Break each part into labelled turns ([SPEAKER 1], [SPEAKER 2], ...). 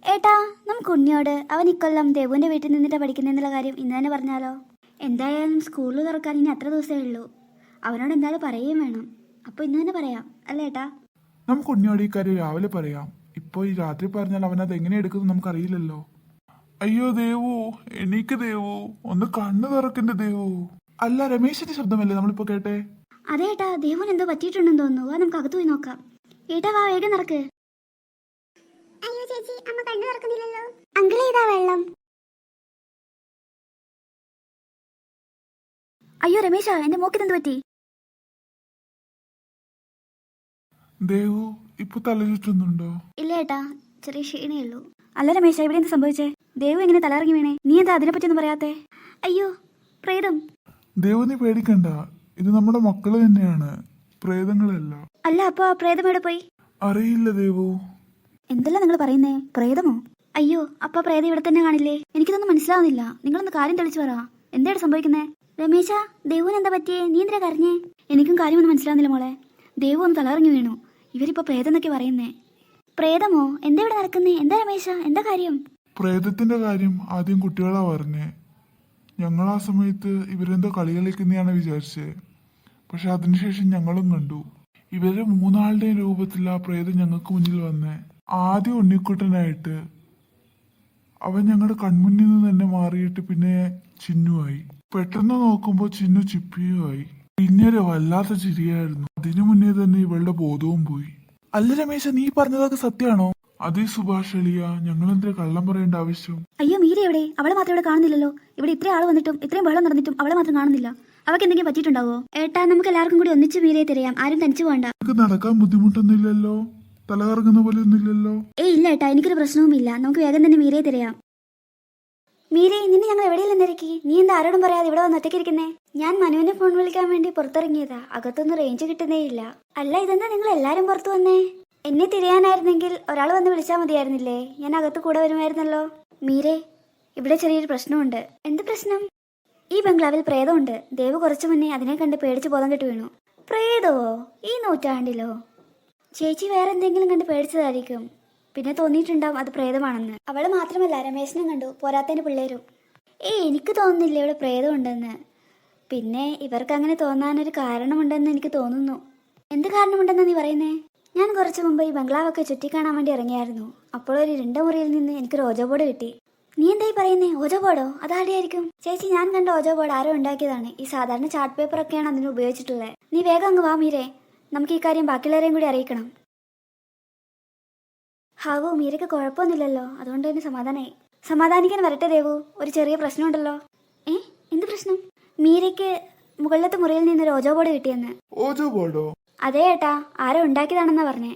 [SPEAKER 1] ഏട്ടാ, നമുക്ക് ഉണ്ണിയോട് അവൻ ഇക്കൊല്ലം ദേവുവിന്റെ വീട്ടിൽ നിന്നിട്ട് പഠിക്കുന്നെന്നുള്ള കാര്യം ഇന്ന് തന്നെ പറഞ്ഞാലോ? എന്തായാലും സ്കൂളിൽ തുറക്കാൻ ഇനി അത്ര ദിവസമേ ഉള്ളൂ. അവനോട് എന്തായാലും പറയുകയും വേണം. അപ്പോൾ ഇന്ന് തന്നെ പറയാം അല്ലേ ഏട്ടാ?
[SPEAKER 2] നമുക്ക് ഉണ്ണിയോട് ഈ കാര്യം രാവിലെ പറയാം. ഇപ്പോൾ ഈ രാത്രി പറഞ്ഞാൽ അവൻ അത് എങ്ങനെ എടുക്കുന്നു നമുക്കറിയില്ലല്ലോ. അയ്യോ ദേവു, എണീക്ക് ദേവു, ഒന്ന് കണ്ണു തുറക്കണ്ട ദേവു. അല്ല, രമേശിന്റെ ശബ്ദമല്ലേ നമ്മളിപ്പോ കേട്ടെ?
[SPEAKER 1] അതെ ഏട്ടാ, ദേവുവിന് എന്തോ പറ്റിയിട്ടുണ്ടെന്ന് തോന്നുന്നു. വാ നമുക്ക് അകത്ത് പോയി നോക്കാം. ഏട്ടാ വാ, വേഗം നടക്ക്.
[SPEAKER 3] അയ്യോ ചേച്ചി, അമ്മ കണ്ണു തുറക്കുന്നില്ലല്ലോ.
[SPEAKER 1] അങ്കിളേ, ഇതാ വെള്ളം. അയ്യോ രമേശ, എന്റെ മോക്കിന് എന്ത് പറ്റി?
[SPEAKER 2] ദേവു, ഇപ്പൊ തല ചുറ്റുന്നുണ്ടോ?
[SPEAKER 1] ഇല്ല ഏട്ടാ, ചെറിയ ക്ഷീണേ ഉള്ളൂ. അല്ല രമേശ, ഇവിടെ എന്ത് സംഭവിച്ചേ? ദേവു എങ്ങനെ തലറങ്ങി വീണേ? നീ എന്താ അതിനെപ്പറ്റിയൊന്നും പറയാത്തെ? അയ്യോ, പ്രേതം.
[SPEAKER 2] ദേവു, നീ പേടിക്കണ്ട, ഇത് നമ്മുടെ മക്കള് തന്നെയാണ്, പ്രേതങ്ങളല്ല.
[SPEAKER 1] അല്ല, അപ്പൊ ആ പ്രേതം എവിടെ പോയി?
[SPEAKER 2] അറിയില്ല ദേവു.
[SPEAKER 1] എന്തല്ല നിങ്ങൾ പറയുന്നേ? പ്രേതമോ? അയ്യോ, അപ്പൊ പ്രേതം ഇവിടെ തന്നെ കാണില്ലേ? എനിക്കിതൊന്നും മനസ്സിലാവുന്നില്ല. നിങ്ങളൊന്ന് കാര്യം തെളിച്ചു പറ. എന്താണ് സംഭവിക്കുന്നേ? രമേശ, ദേവുവിന് എന്താ പറ്റിയേ? നീ എന്തിനാ കരഞ്ഞേ? എനിക്കും കാര്യമൊന്നും മനസ്സിലാവുന്നില്ല മോളെ. ദേവു ഒന്ന് തലറങ്ങി വീണു. ഇവരിപ്പോ പ്രേതം എന്നൊക്കെ പറയുന്നേ. പ്രേതമോ? എന്താ ഇവിടെ നടക്കുന്നേ? എന്താ രമേശ, എന്താ കാര്യം?
[SPEAKER 2] പ്രേതത്തിന്റെ കാര്യം ആദ്യം കുട്ടികളാ പറഞ്ഞേ. ഞങ്ങൾ ആ സമയത്ത് ഇവരെന്തോ കളി കളിക്കുന്നതാണ് വിചാരിച്ചേ. പക്ഷെ അതിനുശേഷം ഞങ്ങളും കണ്ടു ഇവര് മൂന്നാളുടെയും രൂപത്തിൽ ആ പ്രേതം ഞങ്ങൾക്ക് മുന്നിൽ വന്നേ. ആദ്യം ഉണ്ണിക്കുട്ടനായിട്ട് അവൻ ഞങ്ങളുടെ കൺമുന്നിൽ നിന്ന് തന്നെ മാറിയിട്ട് പിന്നെ ചിന്നുവായി. പെട്ടെന്ന് നോക്കുമ്പോ ചിന്നു ചിപ്പിയുമായി. പിന്നെ ഒരു വല്ലാത്ത ചിരിയായിരുന്നു. അതിനു മുന്നേ തന്നെ ഇവളുടെ ബോധവും പോയി. അല്ല രമേശ, നീ പറഞ്ഞതൊക്കെ സത്യമാണോ? അതേ സുഭാഷ് അളിയ, ഞങ്ങൾ എന്തിനാ കള്ളം പറയേണ്ട ആവശ്യം?
[SPEAKER 1] അയ്യോ, മീര എവിടെ? അവളെ മാത്രം ഇവിടെ കാണുന്നില്ലല്ലോ. ഇവിടെ ഇത്രയും ആൾ വന്നിട്ടും ഇത്രയും വെള്ളം നടന്നിട്ടും അവളെ മാത്രം കാണുന്നില്ല. അവൾക്ക് എന്തെങ്കിലും പറ്റിയിട്ടുണ്ടാവോ? ഏട്ടാ, നമുക്ക് എല്ലാവർക്കും കൂടി ഒന്നിച്ച് മീരയെ തിരയാം. ആരും തനിച്ചു പോകണ്ട.
[SPEAKER 2] നിനക്ക് നടക്കാൻ ബുദ്ധിമുട്ടൊന്നുമില്ലല്ലോ? തല കറങ്ങുന്ന പോലെ ഒന്നുമില്ലല്ലോ?
[SPEAKER 1] ഇല്ല ഏട്ടാ, എനിക്കൊരു പ്രശ്നവുമില്ല. നമുക്ക് വേഗം തന്നെ മീരയെ തിരയാം. മീരെ, നിന്നെ ഞങ്ങൾ എവിടെയെല്ലാം തിരക്കി. നീ എന്താ ആരോടും പറയാതെ ഇവിടെ വന്ന് ഒറ്റയ്ക്കിരിക്കുന്നേ? ഞാൻ മനുവിനെ ഫോൺ വിളിക്കാൻ വേണ്ടി പുറത്തിറങ്ങിയതാ. അകത്തൊന്നും റേഞ്ച് കിട്ടുന്നേ ഇല്ല. അല്ല, ഇതെന്താ നിങ്ങൾ എല്ലാരും പുറത്തു വന്നേ? എന്നെ തിരയാനായിരുന്നെങ്കിൽ ഒരാൾ വന്ന് വിളിച്ചാൽ മതിയായിരുന്നില്ലേ? ഞാൻ അകത്ത് കൂടെ വരുമായിരുന്നല്ലോ. മീരെ, ഇവിടെ ചെറിയൊരു പ്രശ്നമുണ്ട്. എന്ത് പ്രശ്നം? ഈ ബംഗ്ലാവിൽ പ്രേതമുണ്ട്. ദേവ് കുറച്ചു മുന്നേ അതിനെ കണ്ട് പേടിച്ച് ബോധം കെട്ട് വീണു. പ്രേതമോ? ഈ നൂറ്റാണ്ടിലോ? ചേച്ചി വേറെ എന്തെങ്കിലും കണ്ട് പേടിച്ചതായിരിക്കും. പിന്നെ തോന്നിയിട്ടുണ്ടാവും അത് പ്രേതമാണെന്ന്. അവള് മാത്രമല്ല, രമേശനും കണ്ടു, പോരാത്തതിന് പിള്ളേരും. എനിക്ക് തോന്നുന്നില്ല ഇവിടെ പ്രേതമുണ്ടെന്ന്. പിന്നെ ഇവർക്ക് അങ്ങനെ തോന്നാനൊരു കാരണമുണ്ടെന്ന് എനിക്ക് തോന്നുന്നു. എന്ത് കാരണമുണ്ടെന്ന് നീ പറയുന്നേ? ഞാൻ കുറച്ചു മുമ്പ് ഈ ബംഗ്ലാവൊക്കെ ചുറ്റിക്കാണാൻ വേണ്ടി ഇറങ്ങിയായിരുന്നു. അപ്പോൾ ഒരു ഇരുണ്ട മുറിയിൽ നിന്ന് എനിക്കൊരു ഓജോ ബോർഡ് കിട്ടി. നീ എന്തായി പറയുന്നേ? ഓജോ ബോർഡോ? അതാരെയായിരിക്കും? ചേച്ചി, ഞാൻ കണ്ട ഓജോ ബോർഡ് ആരോ ഉണ്ടാക്കിയതാണ്. ഈ സാധാരണ ചാർട്ട് പേപ്പറൊക്കെയാണ് അതിന് ഉപയോഗിച്ചിട്ടുള്ളത്. നീ വേഗം അങ്ങ് വാ മീരെ, നമുക്ക് ഈ കാര്യം ബാക്കിയുള്ളവരെയും കൂടി അറിയിക്കണം. ഹാവു, മീരയ്ക്ക് കുഴപ്പമൊന്നുമില്ലല്ലോ, അതുകൊണ്ട് തന്നെ സമാധാനമായി. സമാധാനിക്കാൻ വരട്ടെ ദേവു, ഒരു ചെറിയ പ്രശ്നമുണ്ടല്ലോ. എന്ത് പ്രശ്നം? മീരയ്ക്ക് മുകളിലത്തെ മുറിയിൽ നിന്നൊരു ഓജോ ബോർഡ് കിട്ടിയെന്ന്.
[SPEAKER 2] ഓജോ ബോർഡോ?
[SPEAKER 1] അതേ ഏട്ടാ, ആരോ ഉണ്ടാക്കിയതാണെന്നാ പറഞ്ഞേ.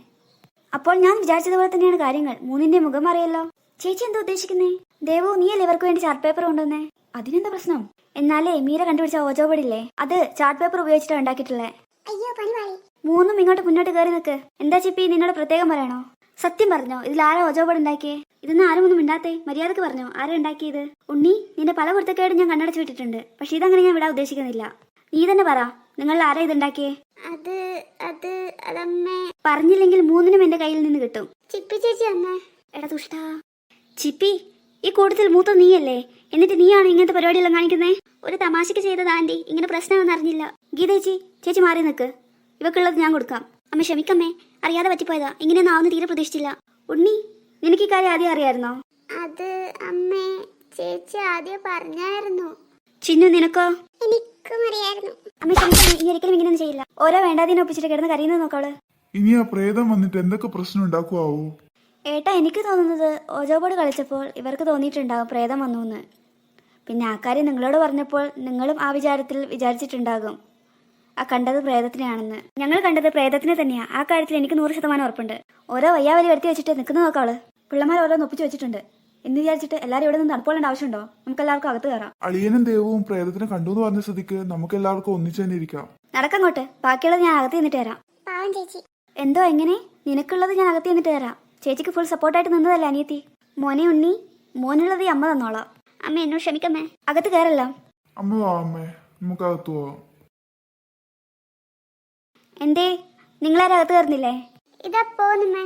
[SPEAKER 1] അപ്പോൾ ഞാൻ വിചാരിച്ചതുപോലെ തന്നെയാണ് കാര്യങ്ങൾ. മൂന്നിന്റെ മുഖം അറിയല്ലോ. ചേച്ചി എന്താ ഉദ്ദേശിക്കുന്നേ? ദേവു, നീയല്ലേ ഇവർക്ക് വേണ്ടി ചാർട്ട് പേപ്പർ കൊണ്ടുവന്നേ? അതിനെന്താ പ്രശ്നം? എന്നാലേ മീര കണ്ടുപിടിച്ച ഓജോ ബോർഡ് ഇല്ലേ, അത് ചാർട്ട് പേപ്പർ ഉപയോഗിച്ചിട്ടാണ് ഉണ്ടാക്കിയിട്ടുള്ളത്.
[SPEAKER 3] അയ്യോ പണിവാളി.
[SPEAKER 1] മൂന്നും ഇങ്ങോട്ട് മുന്നോട്ട് കയറി നിൽക്ക്. എന്താ ചിപ്പി, നിന്നോട് പ്രത്യേകം പറയണോ? സത്യം പറഞ്ഞോ, ഇതിൽ ആരാ ഓജോ ബോർഡ് ഉണ്ടാക്കിയേ? ഇതൊന്നും ആരും ഒന്നും മിണ്ടാത്തേ. മര്യാദക്ക് പറഞ്ഞോ, ആരാ ഉണ്ടാക്കിയത്? ഉണ്ണി, നിന്റെ പല കുരുത്തക്കേടും ഞാൻ കണ്ണടച്ചു വിട്ടിട്ടുണ്ട്. പക്ഷെ ഇതങ്ങനെ ഞാൻ വിടാൻ ഉദ്ദേശിക്കുന്നില്ല. നീ തന്നെ പറ, നിങ്ങൾ ആരാ ഇതുണ്ടാക്കിയേ?
[SPEAKER 3] അതമ്മേ.
[SPEAKER 1] പറഞ്ഞില്ലെങ്കിൽ മൂന്നിനും എന്റെ കയ്യിൽ നിന്ന് കിട്ടും.
[SPEAKER 3] ചിപ്പി ചേച്ചി അമ്മേ.
[SPEAKER 1] എടാ ദുഷ്ടാ. ചിപ്പി, ഈ കൂട്ടത്തിൽ മൂത്ത നീയല്ലേ? എന്നിട്ട് നീയാണ് ഇങ്ങനത്തെ പരിപാടിയെല്ലാം കാണിക്കുന്നേ? ഒരു തമാശക്ക് ചെയ്തത് ആന്റി, ഇങ്ങനെ പ്രശ്നമെന്ന് അറിഞ്ഞില്ല. ഗീതേച്ചി, ചേച്ചി മാറി നിൽക്ക്. ഇവക്കുള്ളത് ഞാൻ കൊടുക്കാം. അമ്മ ക്ഷമിക്കമ്മേ, അറിയാതെ പറ്റിപ്പോയതാ. ഇങ്ങനെയൊന്നും ആവുന്ന തീരെ പ്രതീക്ഷിച്ചില്ല. ഉണ്ണി, നിനക്ക് ഈ കാര്യം ആദ്യം അറിയായിരുന്നോ?
[SPEAKER 3] അത് അമ്മേ, ചേച്ചി ആദ്യം പറഞ്ഞായിരുന്നു.
[SPEAKER 1] ചിന്നു, നിനക്കോ?
[SPEAKER 3] എനിക്കും അറിയായിരുന്നു.
[SPEAKER 1] അമ്മ ക്ഷമിക്കമ്മേ, ഇനി ഒരിക്കലും ഇങ്ങനെയൊന്നും ചെയ്യില്ല. ഓരോ വേണ്ടാതിനെ ഒപ്പിച്ചിട്ട് കിടന്ന് കരയുന്നത് നോക്കാള്.
[SPEAKER 2] ഇനി ആ പ്രേതം വന്നിട്ട് എന്തൊക്കെ പ്രശ്നം ഉണ്ടാക്കുവാവോ?
[SPEAKER 1] ഏട്ടാ, എനിക്ക് തോന്നുന്നത് ഓജോ ബോർഡ് കളിച്ചപ്പോൾ ഇവർക്ക് തോന്നിയിട്ടുണ്ടാകും പ്രേതം വന്നു എന്ന്. പിന്നെ ആ കാര്യം നിങ്ങളോട് പറഞ്ഞപ്പോൾ നിങ്ങളും ആ വിചാരത്തിൽ വിചാരിച്ചിട്ടുണ്ടാകും ആ കണ്ടത് പ്രേതത്തിനെയാണെന്ന്. ഞങ്ങൾ കണ്ടത് പ്രേതത്തിനെ തന്നെയാ. ആ കാര്യത്തിൽ എനിക്ക് 100% ഉറപ്പുണ്ട്. ഓരോ വയ്യാവലി വരുത്തി വെച്ചിട്ട് നിൽക്കുന്ന നോക്കാള്. പിള്ളമാർ ഓരോന്ന് ഒപ്പിച്ച് വെച്ചിട്ടുണ്ട് എന്ന് വിചാരിച്ചിട്ട് എല്ലാവരും ഇവിടെ നിന്ന് തണുപ്പോളേണ്ട ആവശ്യമുണ്ടോ? നമുക്ക് എല്ലാവർക്കും അകത്ത് കയറാം.
[SPEAKER 2] അളിയനും ദേവവും പ്രേതത്തിനെ കണ്ടു എന്ന് പറഞ്ഞ സ്ഥിതിക്ക് നമുക്ക് എല്ലാവർക്കും ഒന്നിച്ചു തന്നെ ഇരിക്കാം.
[SPEAKER 1] നടക്കങ്ങോട്ട്. ബാക്കിയുള്ളത് ഞാൻ അകത്ത് നിന്നിട്ട് തരാം.
[SPEAKER 3] പാവം ചേച്ചി.
[SPEAKER 1] എന്തോ എങ്ങനെ? നിനക്കുള്ളത് ഞാൻ അകത്ത് നിന്നിട്ട് തരാം. ചേച്ചിക്ക് ഫുൾ സപ്പോർട്ടായിട്ട് നിന്നതല്ലേ അനിയത്തി. മോനെ ഉണ്ണി, മോനുള്ളത് ഈ അമ്മ തന്നോളാം.
[SPEAKER 3] അമ്മ എന്നോട് ക്ഷമിക്കമ്മേ.
[SPEAKER 1] അകത്ത് കയറല്ലോ.
[SPEAKER 2] അമ്മ വാ അമ്മേ, നമുക്ക് അകത്ത് പോവാം.
[SPEAKER 1] എന്തേ, നിങ്ങളാരും അകത്ത് കയറുന്നില്ലേ?
[SPEAKER 3] ഇതാ പോന്നുമ്മേ.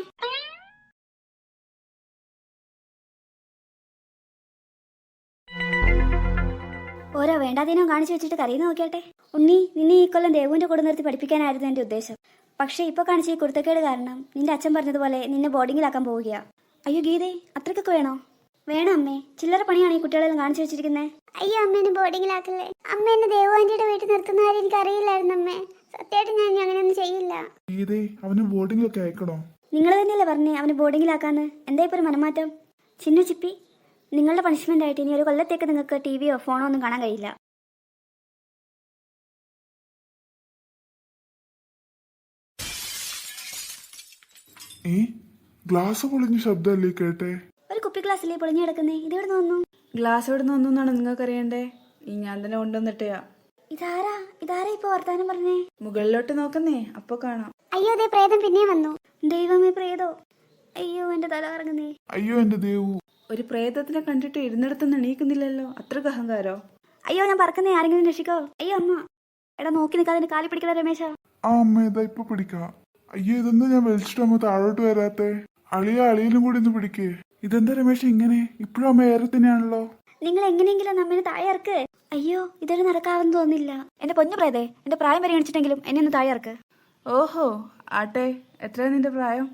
[SPEAKER 1] ഓരോ വേണ്ടാതീനോ കാണിച്ചു വെച്ചിട്ട് കരയുന്ന നോക്കിയാട്ടെ. ഉണ്ണി, നിന്നെ ഈ കൊല്ലം ദേവുവിന്റെ കൂടെ നിർത്തി പഠിപ്പിക്കാനായിരുന്നു എന്റെ ഉദ്ദേശം. പക്ഷെ ഇപ്പൊ കാണിച്ച ഈ കുരുത്തക്കേട് കാരണം നിന്റെ അച്ഛൻ പറഞ്ഞതുപോലെ നിന്നെ ബോർഡിങ്ങിലാക്കാൻ പോവുകയാ. അയ്യോ ഗീതേ, അത്രക്കൊക്കെ വേണോ? വേണം അമ്മേ, ചില്ലറ പണിയാണ് ഈ കുട്ടികളെല്ലാം കാണിച്ചു വെച്ചിരിക്കുന്നത്.
[SPEAKER 3] അയ്യോ അമ്മേനെ ബോർഡിങ്ങിലാക്കല്ലേ. അമ്മ എന്നെ ദേവാന്റിയുടെ വീട്ടിൽ നിർത്തുന്ന കാര്യം എനിക്ക് അറിയില്ലായിരുന്നു അമ്മേ. സത്യമായിട്ട് ഞാൻ ഇനി അങ്ങനെയൊന്നും ചെയ്യില്ല.
[SPEAKER 2] ഗീതേ, അവന് ബോർഡിങ്ങിലൊക്കെ അയക്കണോ?
[SPEAKER 1] നിങ്ങൾ തന്നെയല്ലേ പറഞ്ഞേ അവന് ബോർഡിങ്ങിലാക്കാന്ന്. എന്താ ഇപ്പൊ ഒരു മനമാറ്റം? ചിന്നു ചിപ്പി, നിങ്ങളുടെ പണിഷ്മെന്റ് ആയിട്ട് ഇനി ഒരു കൊല്ലത്തേക്ക് നിങ്ങൾക്ക് ടിവിയോ ഫോണോ ഒന്നും കാണാൻ കഴിയില്ല.
[SPEAKER 2] ഗ്ലാസ് പൊളിഞ്ഞ ശബ്ദമല്ലേ കേട്ടെ?
[SPEAKER 1] ഒരു കുപ്പി ഗ്ലാസ്സിലേ പൊളിഞ്ഞു കിടക്കുന്നേ, ഇതെവിടെ വന്നു?
[SPEAKER 4] ഗ്ലാസ് എവിടെ നിന്ന് വന്നാണ് നിങ്ങൾക്ക് അറിയണ്ടേ? ഈ ഞാൻ തന്നെ കൊണ്ടുവന്നിട്ടയാ.
[SPEAKER 1] ഇതാരാ ഇപ്പൊ വർത്താനം പറഞ്ഞേ?
[SPEAKER 4] മുകളിലോട്ട് നോക്കുന്നേ, അപ്പൊ കാണാം.
[SPEAKER 3] അയ്യോ ദേ പ്രേതം പിന്നെ വന്നു.
[SPEAKER 1] ദൈവമേ, പ്രേതോ! അയ്യോ എന്റെ തല കറങ്ങുന്നേ.
[SPEAKER 2] അയ്യോ എന്റെ ദേവു.
[SPEAKER 4] ഒരു പ്രേതത്തിനെ കണ്ടിട്ട് ഇരുന്നിടത്തുനിന്ന് എണീക്കുന്നില്ലല്ലോ, അത്രക്ക് അഹങ്കാരോ?
[SPEAKER 1] അയ്യോ ഞാൻ പറക്കുന്നേ, ആരെങ്കിലും രക്ഷിക്കോ. അയ്യോ അമ്മ, എടാ നോക്കി നിൽക്കാതെ കാലി പിടിക്കല രമേശ.
[SPEAKER 2] ആ അമ്മ ഇതാ ഇപ്പൊ പിടിക്കാം. അയ്യോ ഇതെന്താ ഞാൻ വലിച്ചിട്ട് അമ്മ താഴോട്ട് വരാത്തെ? അളിയിലും കൂടി ഒന്ന് പിടിക്കേ. ഇതെന്താ രമേശ ഇങ്ങനെ? ഇപ്പോഴും അമ്മ ഏറെ തന്നെയാണല്ലോ.
[SPEAKER 1] നിങ്ങൾ എങ്ങനെയെങ്കിലും നമ്മെ താഴെ ഇറക്ക്. അയ്യോ ഇതൊരു നടക്കാവെന്ന് തോന്നില്ല. എന്റെ പൊന്നു പ്രേതേ, എന്റെ പ്രായം പരിഗണിച്ചിട്ടെങ്കിലും എന്നെ ഒന്ന് താഴെ ഇറക്ക്.
[SPEAKER 4] ഓഹോ, ആട്ടെ. എത്രയാ നിന്റെ പ്രായം?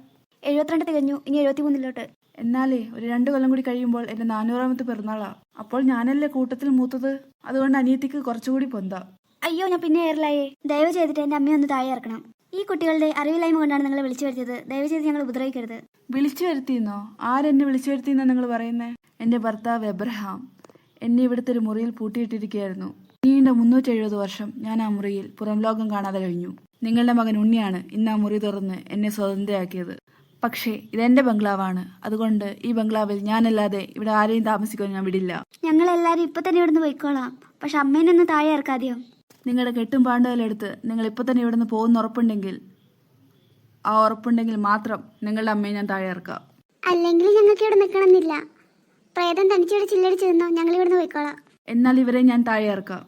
[SPEAKER 1] 72 തികഞ്ഞു, ഇനി 73.
[SPEAKER 4] എന്നാലേ ഒരു 2 കൊല്ലം കൂടി കഴിയുമ്പോൾ എന്റെ 400ാമത്തെ പിറന്നാളാ. അപ്പോൾ ഞാനല്ലേ കൂട്ടത്തിൽ മൂത്തത്. അതുകൊണ്ട് അനിയത്തിക്ക് കുറച്ചുകൂടി പൊന്താ.
[SPEAKER 1] അയ്യോ ഞാൻ പിന്നെ ഏറലായേ. ദയവ് ചെയ്തിട്ട് എന്റെ അമ്മയെ ഒന്ന് താഴെ ഇറക്കണം. ഈ കുട്ടികളുടെ അറിവില്ലായ്മ കൊണ്ടാണ് നിങ്ങളെ വിളിച്ചു വരുത്തിയത്. ദയവ് ചെയ്ത് ഞങ്ങൾ ഉപദ്രവിക്കരുത്.
[SPEAKER 4] വിളിച്ചു വരുത്തിയെന്നോ? ആരെന്നെ വിളിച്ചു വരുത്തിയെന്നാ നിങ്ങൾ പറയുന്നേ? എന്റെ ഭർത്താവ് എബ്രഹാം എന്നെ ഇവിടുത്തെ ഒരു മുറിയിൽ പൂട്ടിയിട്ടിരിക്കുകയായിരുന്നു. നീണ്ട 370 വർഷം ഞാൻ ആ മുറിയിൽ പുറം ലോകം കാണാതെ കഴിഞ്ഞു. നിങ്ങളുടെ മകൻ ഉണ്ണിയാണ് ഇന്ന് ആ മുറി തുറന്ന് എന്നെ സ്വതന്ത്രയാക്കിയത്. പക്ഷേ ഇതെന്റെ ബംഗ്ലാവാണ്. അതുകൊണ്ട് ഈ ബംഗ്ലാവിൽ ഞാനല്ലാതെ ഇവിടെ ആരെയും താമസിക്കാൻ ഞാൻ വിടില്ല.
[SPEAKER 1] ഞങ്ങളെല്ലാരും ഇപ്പൊ തന്നെ ഇവിടുന്ന് പോയിക്കോളാം. പക്ഷെ അമ്മേനെ ഒന്ന് താഴെ ഇറക്കാതെയോ?
[SPEAKER 4] നിങ്ങളുടെ കെട്ടും പാണ്ടുകളെടുത്ത് നിങ്ങൾ ഇപ്പൊ തന്നെ ഇവിടുന്ന് പോകുന്ന ഉറപ്പുണ്ടെങ്കിൽ മാത്രം നിങ്ങളുടെ അമ്മയെ ഞാൻ താഴെ ഇറക്കാം.
[SPEAKER 3] അല്ലെങ്കിൽ ഞങ്ങൾക്ക് ഇവിടെ നിൽക്കണമെന്നില്ല. പ്രേതം തനിച്ചിവിടെ ചില്ലടിച്ച് നിന്നോ, ഞങ്ങൾ ഇവിടുന്ന് പോയിക്കോളാം.
[SPEAKER 4] എന്നാൽ ഇവരെ ഞാൻ താഴെ ഇറക്കാം.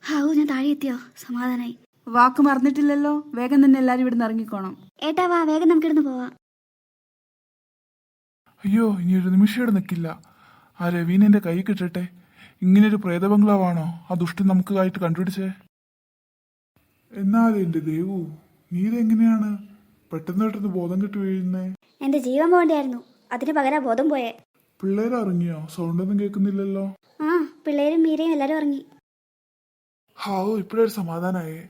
[SPEAKER 1] ഹാവൂ, ഞാൻ താഴെ എത്തിയോ? സമാധാനായി.
[SPEAKER 4] വാക്ക് മറന്നിട്ടില്ലല്ലോ. വേഗം തന്നെ എല്ലാരും ഇവിടുന്ന് ഇറങ്ങിക്കോണം.
[SPEAKER 1] ഏട്ടാ വാ, വേഗം നമുക്കിവിടുന്ന് പോവാം.
[SPEAKER 2] അയ്യോ ഇനി ഒരു നിമിഷം ഇവിടെ നിൽക്കില്ല. ആ രവീൻ എന്റെ കൈ കിട്ടട്ടെ. ഇങ്ങനൊരു പ്രേത ബംഗ്ലാവാണോ ആ ദുഷ്ടൻ നമുക്ക് ആയിട്ട് കണ്ടുപിടിച്ചേ? എന്നാലും എന്റെ ദേവു, നീ ഇതെങ്ങനെയാണ് പെട്ടെന്ന് ബോധം കെട്ട് വീഴുന്നേ?
[SPEAKER 1] എന്റെ ജീവൻ പോകണ്ടായിരുന്നു, അതിന് പകരം ബോധം പോയേ.
[SPEAKER 2] പിള്ളേർ ഇറങ്ങിയോ? സൗണ്ടൊന്നും കേൾക്കുന്നില്ലല്ലോ.
[SPEAKER 1] ആ, പിള്ളേരും മീരയും എല്ലാരും ഇറങ്ങി.
[SPEAKER 2] ഹാവു, ഇപ്പോഴൊരു സമാധാനായേ.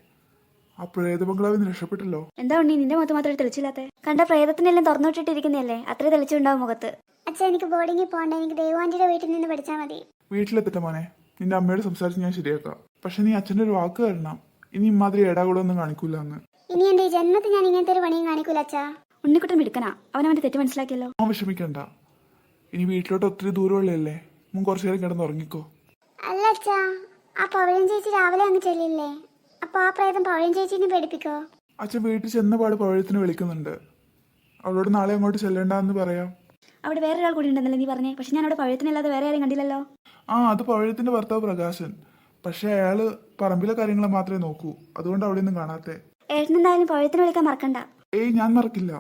[SPEAKER 2] ആ പ്രേത ബംഗ്ലാവിൽ നിന്ന് രക്ഷപ്പെട്ടല്ലോ.
[SPEAKER 1] എന്താ ഉണ്ണി, നിന്റെ മുഖത്ത് മാത്രമേ തെളിച്ചില്ലാത്തെ? കണ്ട പ്രേതത്തിനെല്ലാം തുറന്നുവിട്ടിട്ടിരിക്കുന്നല്ലേ, അത്ര തെളിച്ചുണ്ടാവും മുഖത്ത്.
[SPEAKER 3] അച്ഛാ എനിക്ക് ബോർഡിങ്ങിൽ പോകണ്ട. എനിക്ക് ദേവാന്റിയുടെ വീട്ടിൽ നിന്ന് പഠിച്ചാൽ മതി.
[SPEAKER 2] വീട്ടിലെത്തിട്ടെ മോനെ, നിന്റെ അമ്മയോട് സംസാരിച്ച് ഞാൻ ശരിയാക്കാം. പക്ഷെ നീ അച്ഛൻ്റെ ഒരു വാക്ക് തരണം, ഇനി ഇമാതിരി ഏടാകൂടൊന്നും കാണിക്കൂല എന്ന്.
[SPEAKER 3] ഇനി എന്റെ ഈ ജന്മത്തിൽ ഞാൻ ഇങ്ങനത്തെ ഒരു പണിയും കാണിക്കൂല അച്ഛാ.
[SPEAKER 1] ഉണ്ണിക്കുട്ടൻ മിടുക്കനാ, അവനവന്റെ തെറ്റ് മനസ്സിലാക്കിയല്ലോ.
[SPEAKER 2] അവൻ വിഷമിക്കണ്ട. ഇനി വീട്ടിലോട്ട് ഒത്തിരി ദൂരമുള്ളതല്ലേ, മുൻ കുറച്ചു നേരം കിടന്ന് ഉറങ്ങിക്കോ.
[SPEAKER 3] അല്ല അച്ഛാ, ആ പവഴൻ ചേച്ചി രാവിലെ അങ്ങ് ചെല്ലില്ലേ? അപ്പൊ ആ പ്രേതം പവഴൻ ചേച്ചിനെ പേടിപ്പിക്കോ?
[SPEAKER 2] അച്ഛൻ വീട്ടിൽ ചെന്ന പാട് പഴയത്തിന് വിളിക്കുന്നുണ്ട്. അവളോട് നാളെ അങ്ങോട്ട് ചെല്ലണ്ടെന്ന് പറയാം.
[SPEAKER 1] അവിടെ വേറെ ഒരാൾ കൂടി ഉണ്ടെന്നല്ലേ നീ പറഞ്ഞേ? പക്ഷെ ഞാൻ അവിടെ പഴയത്തിനല്ലാതെ വേറെ ആരും കണ്ടില്ലല്ലോ.
[SPEAKER 2] ആ, അത് പഴയത്തിന്റെ ഭർത്താവ് പ്രകാശൻ. പക്ഷെ അയാള് പറമ്പിലെ കാര്യങ്ങൾ മാത്രമേ നോക്കൂ. അതുകൊണ്ട് അവിടെ ഒന്നും കാണാത്തെ.
[SPEAKER 1] ഏട്ടനെന്തായാലും പഴയത്തിന് വിളിക്കാൻ മറക്കണ്ട.
[SPEAKER 2] ഏയ്, ഞാൻ മറക്കില്ല.